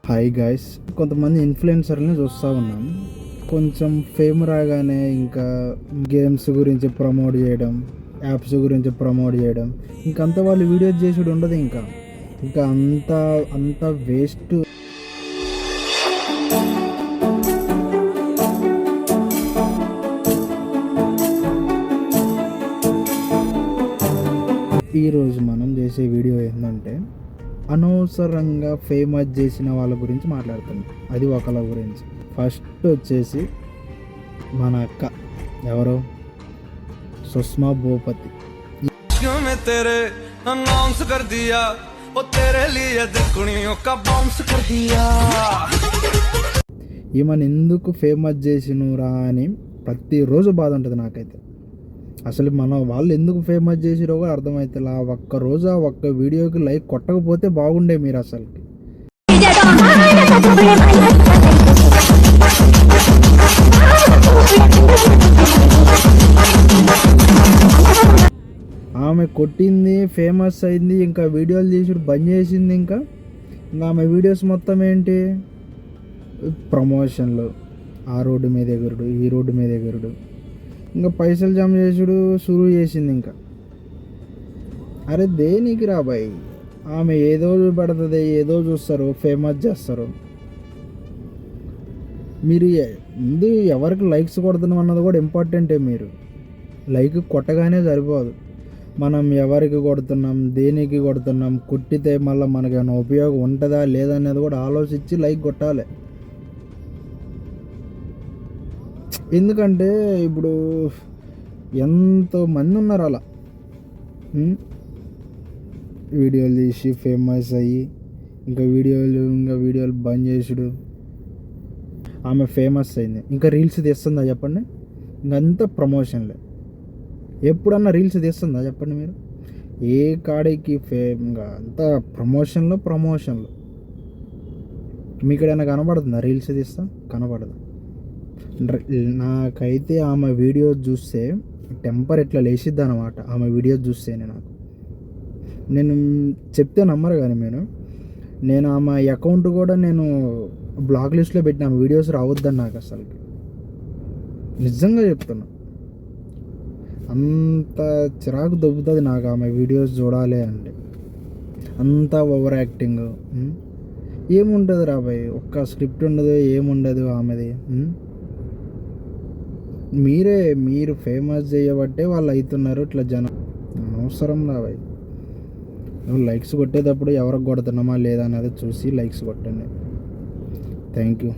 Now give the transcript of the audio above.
Hi guys, కొంతమంది ఇన్ఫ్లుయెన్సర్ని చూస్తూ ఉన్నాం. కొంచెం ఫేమ్ రాగానే ఇంకా గేమ్స్ గురించి ప్రమోట్ చేయడం, యాప్స్ గురించి ప్రమోట్ చేయడం, ఇంకంతా వాళ్ళు వీడియోస్ చేసేది ఉండదు. ఇంకా ఇంకా అంతా అంతా వేస్ట్. ఈరోజు మనం చేసే వీడియో ఏంటంటే, అనవసరంగా ఫేమస్ చేసిన వాళ్ళ గురించి మాట్లాడుతున్నాం. అది ఒకళ్ళ గురించి. ఫస్ట్ వచ్చేసి మన అక్క, ఎవరు, సుష్మా భూపతి. ఈమెను ఎందుకు ఫేమస్ చేసినురా అని ప్రతిరోజు బాధ ఉంటుంది నాకైతే. అసలు మన వాళ్ళు ఎందుకు ఫేమస్ చేసిరో కూడా అర్థమవుతుంది. ఆ ఒక్కరోజు ఆ ఒక్క వీడియోకి లైక్ కొట్టకపోతే బాగుండే మీరు అసలు. ఆమె కొట్టింది, ఫేమస్ అయింది, ఇంకా వీడియోలు తీసుడు బంద్ చేసింది. ఇంకా ఆమె వీడియోస్ మొత్తం ఏంటి, ప్రమోషన్లు, ఆ రోడ్డు మీద ఎగురుడు, ఈ రోడ్డు మీద ఎగురుడు, ఇంకా పైసలు జమ చేసుడు షురూ చేసింది. ఇంకా అరే దేనికి రాబాయి, ఆమె ఏదో పడుతుంది, ఏదో చూస్తారు, ఫేమస్ చేస్తారు. మీరు ముందు ఎవరికి లైక్స్ కొడుతున్నాం అన్నది కూడా ఇంపార్టెంటే. మీరు లైక్ కొట్టగానే సరిపోదు, మనం ఎవరికి కొడుతున్నాం, దేనికి కొడుతున్నాం, కొట్టితే మళ్ళీ మనకి ఏమైనా ఉపయోగం ఉంటుందా లేదా అనేది కూడా ఆలోచించి లైక్ కొట్టాలి. ఎందుకంటే ఇప్పుడు ఎంతోమంది ఉన్నారు అలా వీడియోలు తీసి ఫేమస్ అయ్యి ఇంకా వీడియోలు బంద్ చేసుడు. ఆమె ఫేమస్ అయింది, ఇంకా రీల్స్ తీస్తుందా చెప్పండి? ఇంకంతా ప్రమోషన్లే. ఎప్పుడన్నా రీల్స్ తీస్తుందా చెప్పండి మీరు? ఏ కాడికి ఇంకా అంతా ప్రమోషన్లు. మీకు ఎక్కడైనా కనబడుతుందా రీల్స్ తీస్తా? కనబడదు. నాకైతే ఆమె వీడియోస్ చూస్తే టెంపర్ ఎట్లా లేచిద్ది అనమాట. ఆమె వీడియోస్ చూస్తేనే నేను చెప్తే నమ్మరు కానీ నేను ఆమె అకౌంట్ కూడా నేను బ్లాక్ లిస్ట్లో పెట్టిన. ఆమె వీడియోస్ రావద్దని నాకు అసలు, నిజంగా చెప్తున్నా. అంత చిరాకు దొబ్బుతుంది నాకు ఆమె వీడియోస్ చూడాలి అంటే. అంతా ఓవర్ యాక్టింగ్. ఏముంటుంది రాబాయ్, ఒక్క స్క్రిప్ట్ ఉండదు, ఏముండదు ఆమెది. మీరు ఫేమస్ చేయబట్టే వాళ్ళు అవుతున్నారు ఇట్లా జనం. అవసరం రాబాయ్. లైక్స్ కొట్టేటప్పుడు ఎవరికి కొడుతున్నామా లేదా అనేది చూసి లైక్స్ కొట్టండి. Thank you.